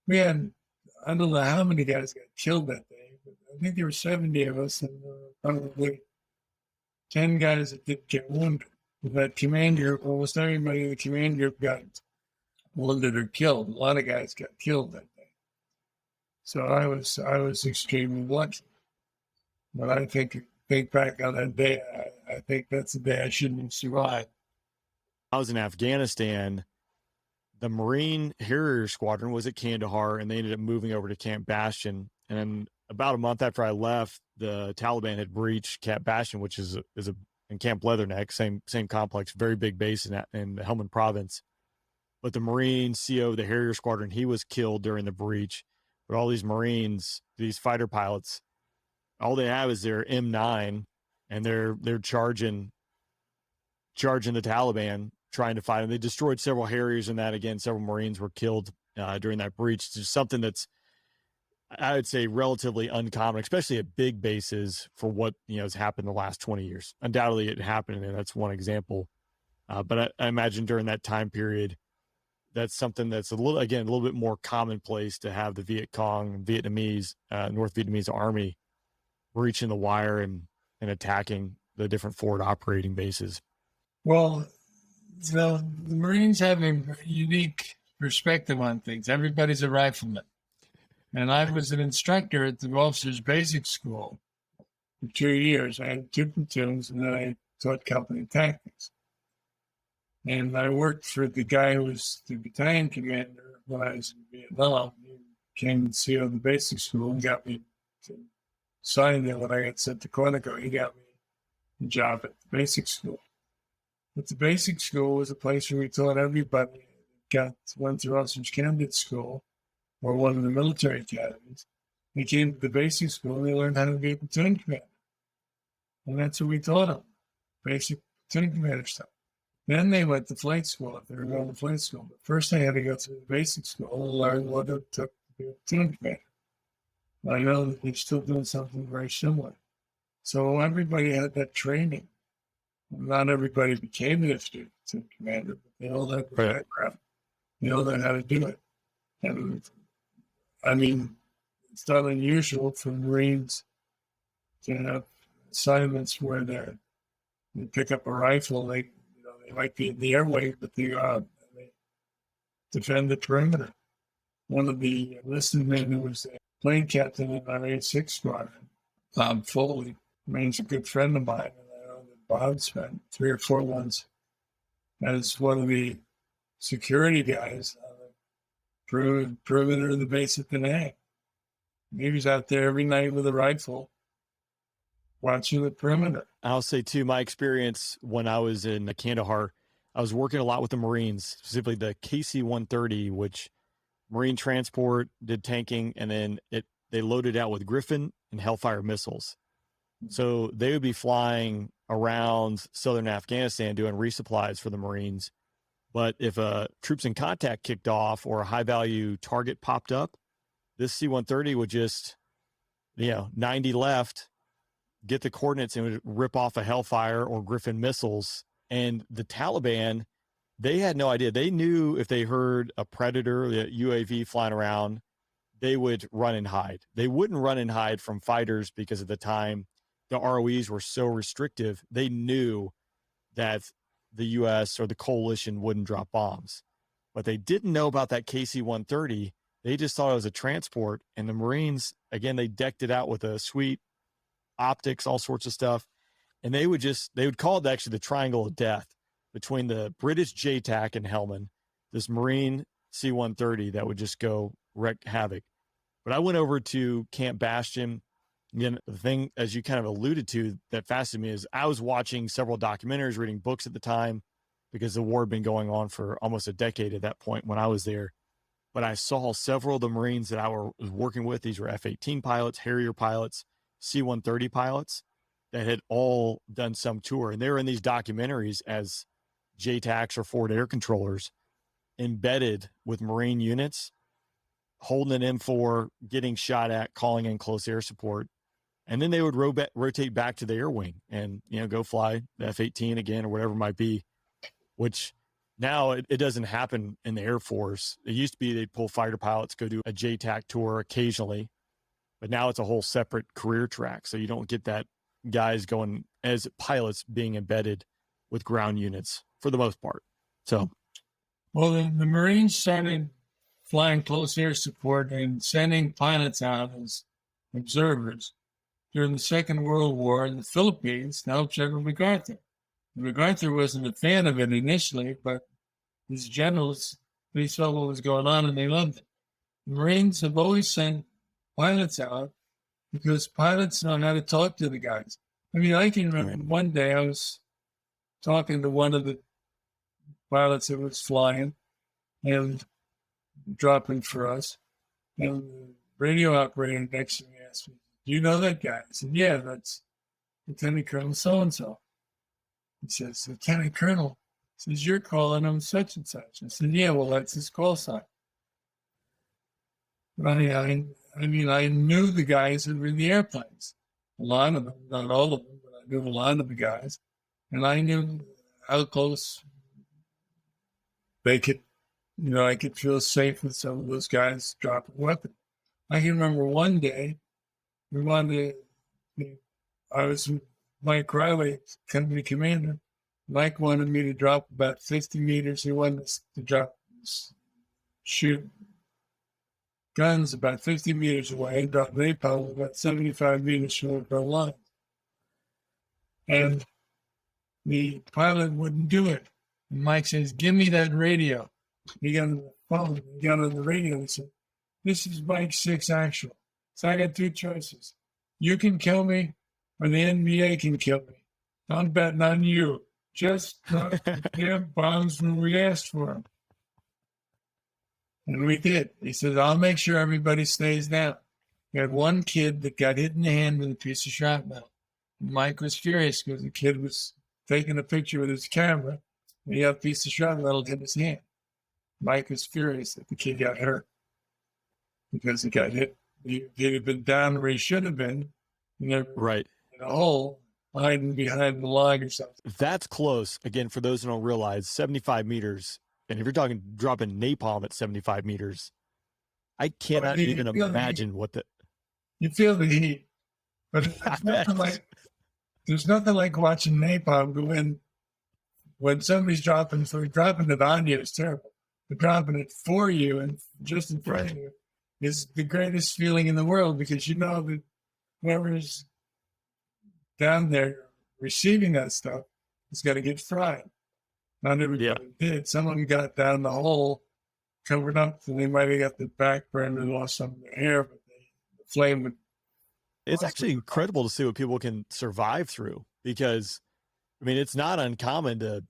We had, I don't know how many guys got killed that day, but I think there were 70 of us and probably 10 guys that didn't get wounded. That commander, almost everybody in the command group got wounded or killed. A lot of guys got killed that day. So I was extremely lucky. But I think back on that day, I think that's the day I shouldn't have survived. I was in Afghanistan. The Marine Harrier Squadron was at Kandahar, and they ended up moving over to Camp Bastion. And then about a month after I left, the Taliban had breached Camp Bastion, which is in Camp Leatherneck, same complex, very big base in the Helmand province. But the Marine CO, the Harrier Squadron, he was killed during the breach. But all these Marines, these fighter pilots, all they have is their M9, and they're charging the Taliban, trying to fight them. They destroyed several Harriers in that. Again, several Marines were killed during that breach. It's just something that's, I would say, relatively uncommon, especially at big bases for what has happened in the last 20 years. Undoubtedly, it happened, and that's one example. But I imagine during that time period, that's something that's a little bit more commonplace to have the Viet Cong, Vietnamese, North Vietnamese army reaching the wire and attacking the different forward operating bases. Well, the Marines have a unique perspective on things. Everybody's a rifleman. And I was an instructor at the Officers Basic School for 2 years. I had 2 platoons, and then I taught company tactics. And I worked for the guy who was the battalion commander when I was in Vietnam. He came and see the basic school and got me to sign there when I got sent to Quantico. He got me a job at the basic school. But the basic school was a place where we taught everybody went through Officers Candidate School or one of the military academies. They came to the basic school and they learned how to be a platoon commander. And that's what we taught them, basic platoon commander stuff. Then they went to flight school if they were going to flight school. But first I had to go through the basic school and learn what it took to be a platoon commander. I know that they're still doing something very similar. So everybody had that training. Not everybody became an platoon commander, but they all had the background. They all know how to do it. And I mean, it's not unusual for Marines to have assignments where they pick up a rifle. They might be in the airway, but they defend the perimeter. One of the enlisted men who was a plane captain in our A-6 squadron, Bob Foley, remains a good friend of mine. And I know that Bob spent 3 or 4 months as one of the security guys on the perimeter of the base at Penang. He was out there every night with a rifle watching the perimeter. I'll say, too, my experience when I was in Kandahar, I was working a lot with the Marines, specifically the KC-130, which Marine transport did tanking, and then they loaded out with Griffin and Hellfire missiles. So they would be flying around southern Afghanistan doing resupplies for the Marines. But if a troops in contact kicked off or a high-value target popped up, this C-130 would just, 90 left, get the coordinates and would rip off a Hellfire or Griffin missiles. And the Taliban, they had no idea. They knew if they heard a Predator, a UAV flying around, they would run and hide. They wouldn't run and hide from fighters because at the time the ROEs were so restrictive. They knew that the U.S. or the coalition wouldn't drop bombs. But they didn't know about that KC-130. They just thought it was a transport. And the Marines, again, they decked it out with a sweet optics, all sorts of stuff. And they would call it actually the triangle of death between the British JTAC in Helmand, this Marine C-130 that would just go wreak havoc. But I went over to Camp Bastion. Again, the thing, as you kind of alluded to, that fascinated me is I was watching several documentaries, reading books at the time, because the war had been going on for almost a decade at that point when I was there. But I saw several of the Marines that I was working with. These were F-18 pilots, Harrier pilots, C-130 pilots that had all done some tour. And they were in these documentaries as JTACs or forward air controllers embedded with Marine units, holding an M4, getting shot at, calling in close air support. And then they would rotate back to the air wing and, go fly the F-18 again or whatever it might be, which now it doesn't happen in the Air Force. It used to be they'd pull fighter pilots, go do a JTAC tour occasionally, but now it's a whole separate career track. So you don't get that guys going as pilots being embedded with ground units for the most part. So, well, the Marines started flying close air support and sending pilots out as observers during the Second World War in the Philippines to help General MacArthur. MacArthur wasn't a fan of it initially, but his generals, they saw what was going on and they loved it. The Marines have always sent pilots out because pilots know how to talk to the guys. I mean, I can remember one day I was talking to one of the pilots that was flying and dropping for us. And the radio operator next to me asked me, "Do you know that guy?" I said, "Yeah, that's Lieutenant Colonel so-and-so." He says, "Lieutenant Colonel," says, "you're calling him such and such." I said, "Yeah, well, that's his call sign." But I mean, I knew the guys that were in the airplanes. A lot of them, not all of them, but I knew a lot of the guys. And I knew how close they could, I could feel safe with some of those guys dropping a weapon. I can remember one day, I was with Mike Riley, company commander. Mike wanted me to drop about 50 meters. He wanted us to shoot guns about 50 meters away and drop napalm about 75 meters from our line. And the pilot wouldn't do it. And Mike says, "Give me that radio." He got on the phone, he got on the radio and said, "This is Mike 6 actual. So I got two choices. You can kill me or the NBA can kill me. I'm betting on you. Just drop the damn bombs when we asked for them." And we did. He said, "I'll make sure everybody stays down." We had one kid that got hit in the hand with a piece of shrapnel. Mike was furious because the kid was taking a picture with his camera and he had a piece of shrapnel in his hand. Mike was furious that the kid got hurt because he got hit. He had been down where he should have been, right in a hole, hiding behind the log or something. That's close. Again, for those who don't realize, 75 meters. And if you're talking dropping napalm at 75 meters, I cannot even imagine what the... You feel the heat. But there's nothing like watching napalm go in when somebody's dropping. So dropping it on you is terrible. But dropping it for you and just in front of you is the greatest feeling in the world, because you know that whoever's down there receiving that stuff is going to get fried. Not everybody did. Some of them got down the hole, covered up, and they might have got the back burned and lost some of their hair, but the flame would... It's actually incredible to see what people can survive through, because, I mean, it's not uncommon to,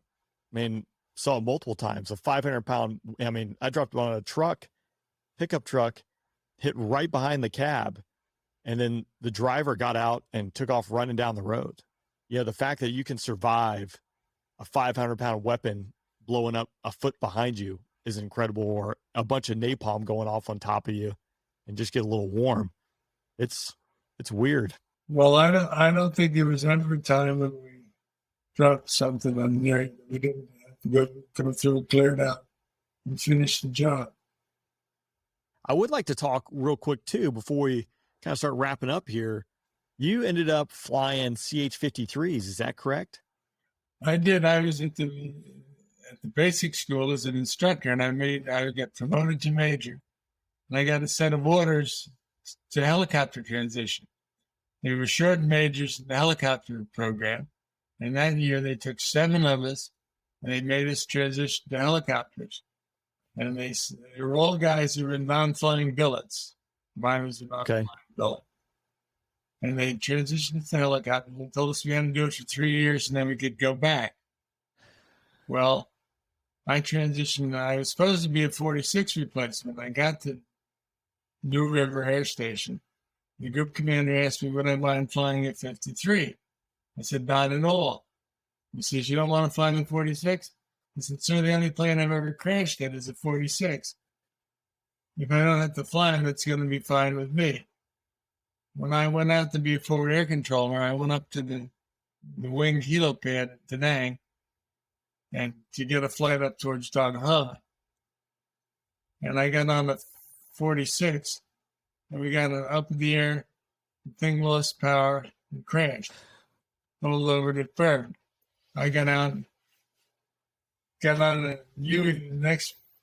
saw it multiple times, a 500-pound, I dropped on a truck, pickup truck, hit right behind the cab, and then the driver got out and took off running down the road. The fact that you can survive a 500-pound weapon blowing up a foot behind you is incredible, or a bunch of napalm going off on top of you and just get a little warm. It's weird. Well, I don't think there was ever a time when we dropped something on the air. We didn't have to come through and clear it out and finish the job. I would like to talk real quick too, before we kind of start wrapping up here. You ended up flying CH53s, is that correct? I did. I was at the basic school as an instructor, and I got promoted to major. And I got a set of orders to helicopter transition. They were short majors in the helicopter program. And that year they took 7 of us and they made us transition to helicopters. And they were all guys who were in non-flying billets. Mine was a non-flying billet. And they transitioned to helicopters and told us we had to do it for 3 years and then we could go back. Well, I transitioned. I was supposed to be a 46 replacement. I got to New River Air Station. The group commander asked me would I mind flying at 53. I said, not at all. He says, you don't want to fly in 46? I said, sir, the only plane I've ever crashed in is a 46. If I don't have to fly it, it's going to be fine with me. When I went out to be a forward air controller, I went up to the wing helo pad at Da Nang and to get a flight up towards Dog Hub. And I got on the 46 and we got up in the air, the thing lost power and crashed. All over the bird. I got out of the Huey. The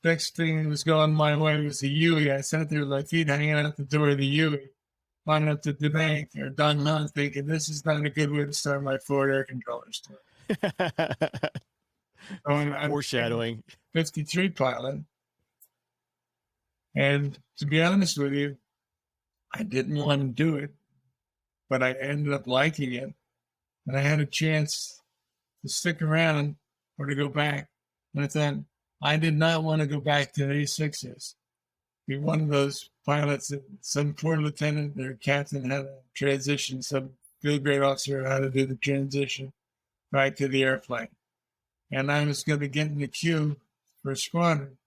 next thing that was going my way was the Huey. I sat there with my feet hanging out the door of the Huey, flying up to the bank or Don Hunt, thinking this is not a good way to start my forward air controllers. So I'm Foreshadowing. 53 pilot. And to be honest with you, I didn't want to do it, but I ended up liking it. And I had a chance to stick around or to go back. And I thought, I did not want to go back to the A-6s. Be one of those pilots that some poor lieutenant or captain had a transition, some field grade officer had to do the transition right to the airplane. And I was going to get in the queue for a squadron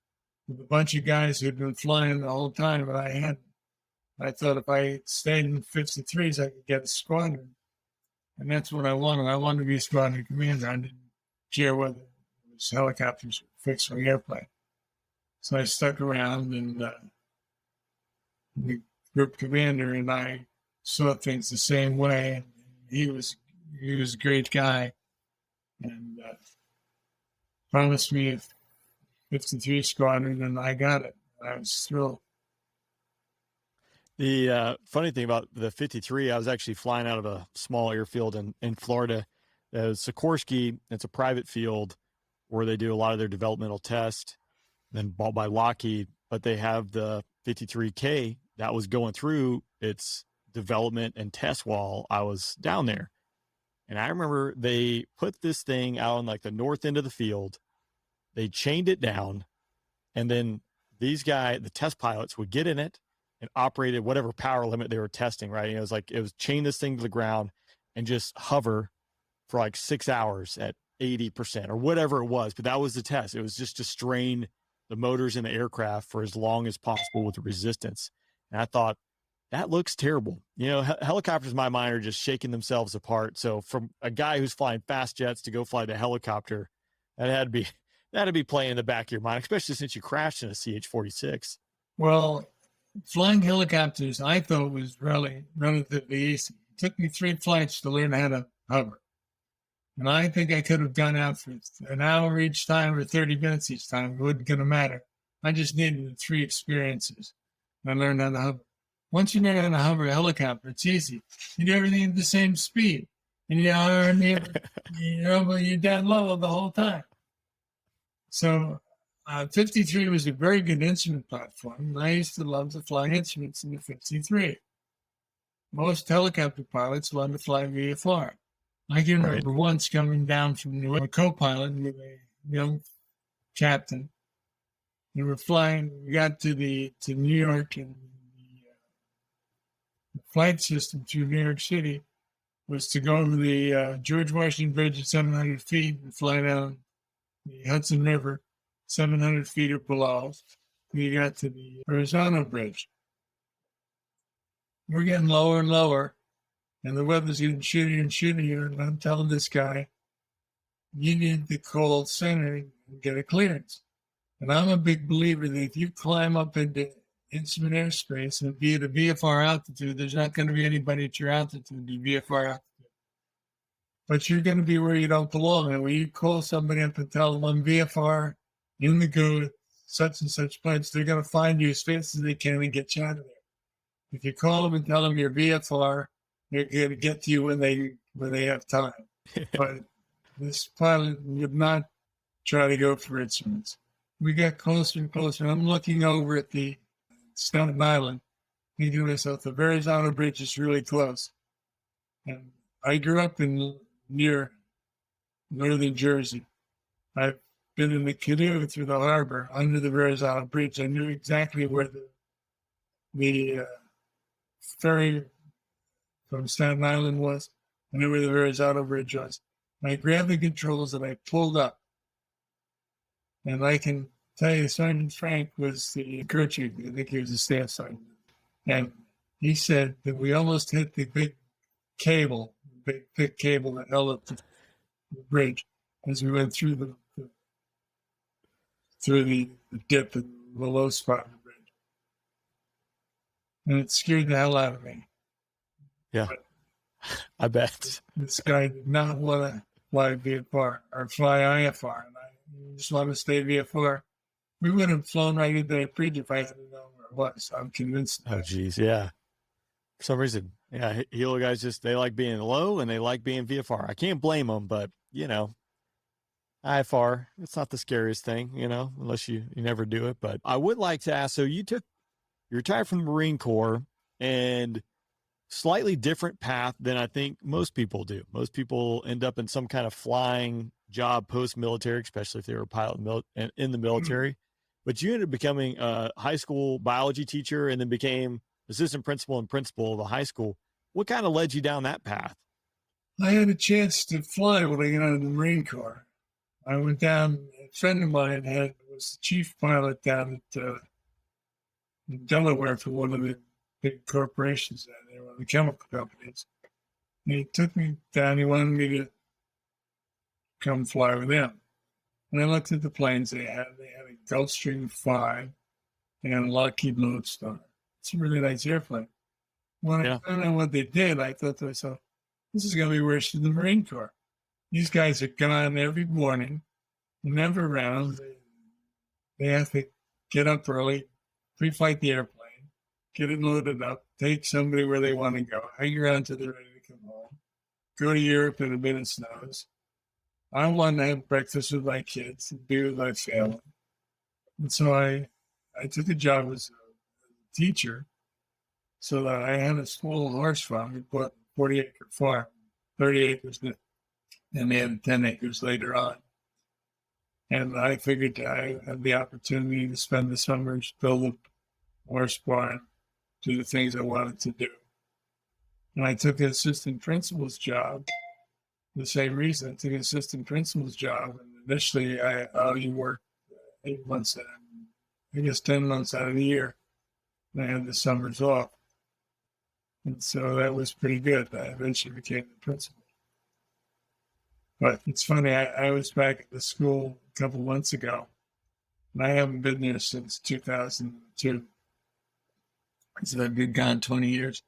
with a bunch of guys who'd been flying the whole time, but I hadn't. I thought if I stayed in 53s, I could get a squadron. And that's what I wanted. I wanted to be a squadron commander. I didn't care whether it was helicopters or fixed wing airplane. So I stuck around, and the group commander and I saw things the same way. He was a great guy, and promised me a 53 squadron, and I got it. I was thrilled. The funny thing about the 53, I was actually flying out of a small airfield in Florida. Sikorsky, it's a private field where they do a lot of their developmental tests, then bought by Lockheed, but they have the 53K that was going through its development and test while I was down there. And I remember they put this thing out on like the north end of the field. They chained it down, and then the test pilots would get in it and operated whatever power limit they were testing, right? And it was chain this thing to the ground and just hover for like 6 hours at 80% or whatever it was. But that was the test. It was just to strain the motors in the aircraft for as long as possible with the resistance. And I thought, that looks terrible. Helicopters in my mind are just shaking themselves apart. So from a guy who's flying fast jets to go fly the helicopter, that had to be playing in the back of your mind, especially since you crashed in a CH-46. Well, flying helicopters, I thought, was really relatively easy. It took me 3 flights to learn how to hover. And I think I could have gone out for an hour each time or 30 minutes each time. It wasn't going to matter. I just needed the 3 experiences. I learned how to hover. Once you learn how to hover a helicopter, it's easy. You do everything at the same speed. And you're down low the whole time. So 53 was a very good instrument platform. I used to love to fly instruments in the 53. Most helicopter pilots wanted to fly VFR. I can remember once coming down from New York, a co-pilot with a young captain. We were flying. We got to New York, and the flight system through New York City was to go over the George Washington Bridge at 700 feet and fly down the Hudson River, 700 feet or below. We got to the Verrazano Bridge. We're getting lower and lower, and the weather's getting shittier and shittier. And I'm telling this guy, you need to call center and get a clearance. And I'm a big believer that if you climb up into instrument airspace and be at a VFR altitude, there's not going to be anybody at your altitude, the VFR altitude. But you're going to be where you don't belong. And when you call somebody up and tell them I'm VFR in the GO, such and such place, they're going to find you as fast as they can and get you out of there. If you call them and tell them you're VFR, they're going to get to you when they have time. But this pilot would not try to go for instruments. We got closer and closer. I'm looking over at the Staten Island, thinking to myself, the Verrazano Bridge is really close. And I grew up near northern Jersey. I've been in the canoe through the harbor under the Verrazano Bridge. I knew exactly where the ferry from Staten Island was. I knew where the Verrazano Bridge was. I grabbed the controls and I pulled up. And I can tell you, Sergeant Frank was the crew chief. I think he was the staff sergeant. And he said that we almost hit the big cable, big thick cable that held up the bridge as we went through the dip and the low spot of the bridge. And it scared the hell out of me. Yeah, but I bet. This guy did not want fly VFR or fly IFR. And I just want to stay VFR. We would have flown right into that bridge if I had known where it was. I'm convinced. Oh, geez. Yeah. For some reason. Yeah. Helo guys they like being low and they like being VFR. I can't blame them, but IFR, it's not the scariest thing, unless you never do it. But I would like to ask, so you retired from the Marine Corps and slightly different path than I think most people do. Most people end up in some kind of flying job post-military, especially if they were a pilot in the military. But you ended up becoming a high school biology teacher and then became assistant principal and principal of a high school. What kind of led you down that path? I had a chance to fly when I got out of the Marine Corps. I went down, a friend of mine was the chief pilot down at in Delaware for one of the big corporations down there, one of the chemical companies. And he took me down, he wanted me to come fly with them. And I looked at the planes they had. They had a Gulfstream 5 and a Lockheed Lodestar. It's a really nice airplane. When I found out what they did, I thought to myself, this is going to be worse than the Marine Corps. These guys are gone every morning, never around. They have to get up early, pre-flight the airplane, get it loaded up, take somebody where they want to go, hang around till they're ready to come home, go to Europe in a minute's notice. I want to have breakfast with my kids and be with my family. And so I took a job as a teacher so that I had a small horse farm. We bought a 40-acre farm, 30 acres, and they had 10 acres later on. And I figured I had the opportunity to spend the summers, build a horse barn, do the things I wanted to do. And I took an assistant principal's job. The same reason I took an assistant principal's job. And initially, I only worked 8 months, 10 months out of the year. And I had the summers off. And so that was pretty good. I eventually became the principal. But it's funny, I was back at the school a couple months ago, and I haven't been there since 2002. So I've been gone 20 years.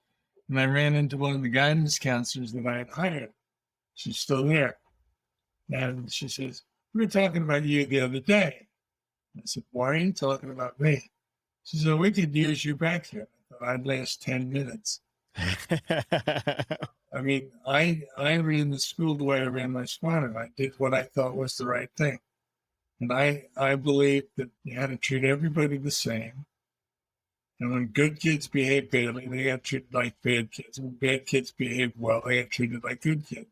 And I ran into one of the guidance counselors that I had hired. She's still there. And she says, we were talking about you the other day. I said, why are you talking about me? She said, we could use you back here. I thought I'd last 10 minutes. I mean, I ran the school the way I ran my squadron. I did what I thought was the right thing. And I believe that you had to treat everybody the same. And when good kids behave badly, they got treated like bad kids. When bad kids behave well, they got treated like good kids.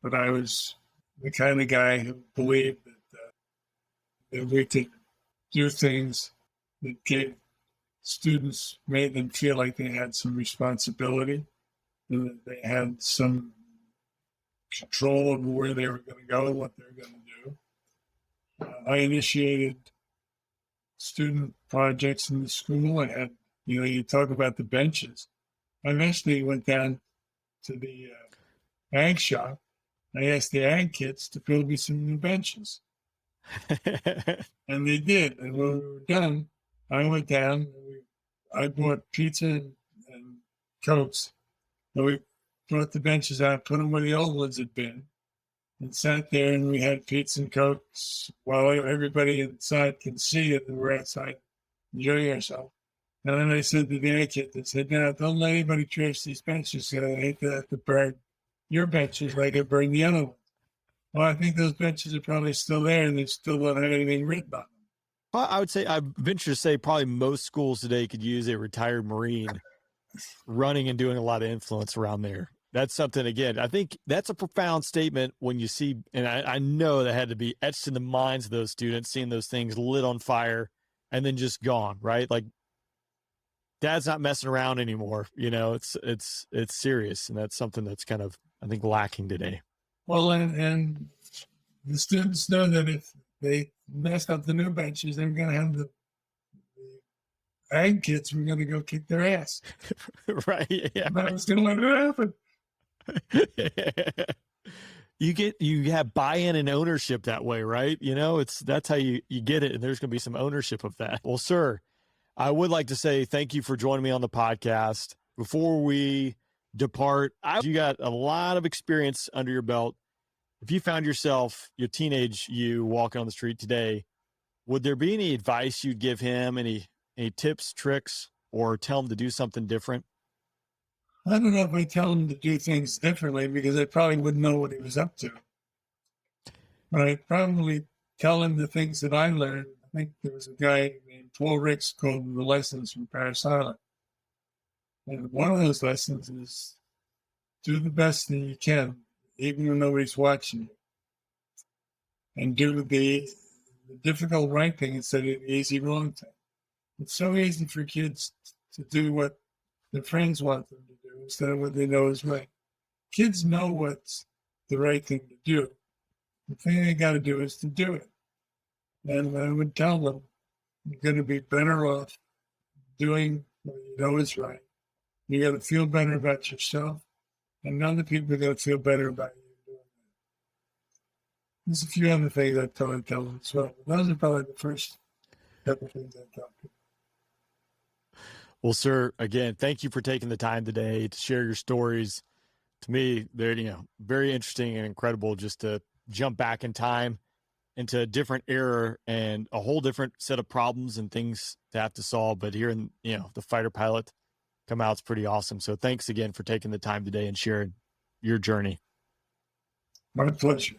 But I was the kind of guy who believed that we could do things that gave students, made them feel like they had some responsibility, and that they had some control over where they were going to go and what they were going to do. I initiated student projects in the school. I had, you talk about the benches. I eventually went down to the ag shop. I asked the ag kids to build me some new benches. And they did. And when we were done, I went down and I bought pizza and Cokes. And we brought the benches out, put them where the old ones had been, and sat there and we had pizza and Cokes while everybody inside can see it and we're outside enjoying ourselves. And then I said to the ag kid, they said, no, don't let anybody trash these benches because I hate to have to burn your benches like I burned the other ones. Well, I think those benches are probably still there and they still don't have anything written on them. I would say, I venture to say probably most schools today could use a retired Marine running and doing a lot of influence around there. That's something, again, I think that's a profound statement when you see, and I know that had to be etched in the minds of those students, seeing those things lit on fire and then just gone, right? Like, Dad's not messing around anymore. It's serious. And that's something that's kind of, I think, lacking today. Well, and the students know that if they messed up the new benches, they're going to have the ag kids were going to go kick their ass. Right. Yeah. That was going to let it happen. You have buy-in and ownership that way, right? That's how you get it. And there's going to be some ownership of that. Well, sir, I would like to say thank you for joining me on the podcast. Before we depart, you got a lot of experience under your belt. if you found yourself, your teenage you walking on the street today, would there be any advice you'd give him? Any tips, tricks, or tell him to do something different? I don't know if I tell him to do things differently because I probably wouldn't know what he was up to. But I'd probably tell him the things that I learned. I think there was a guy named Paul Ricks called The Lessons from Paris Island. And one of those lessons is do the best that you can, even when nobody's watching you. And do the difficult right thing instead of the easy wrong thing. It's so easy for kids to do what their friends want them to do instead of what they know is right. Kids know what's the right thing to do. The thing they got to do is to do it. And I would tell them, you're going to be better off doing what you know is right. You got to feel better about yourself, and other people are going to feel better about you doing that. There's a few other things I tell them as well. But those are probably the first couple of things I tell people. Well, sir, again, thank you for taking the time today to share your stories. To me, they're, very interesting and incredible just to jump back in time into a different era and a whole different set of problems and things to have to solve. But hearing, the fighter pilot come out is pretty awesome. So thanks again for taking the time today and sharing your journey. My pleasure.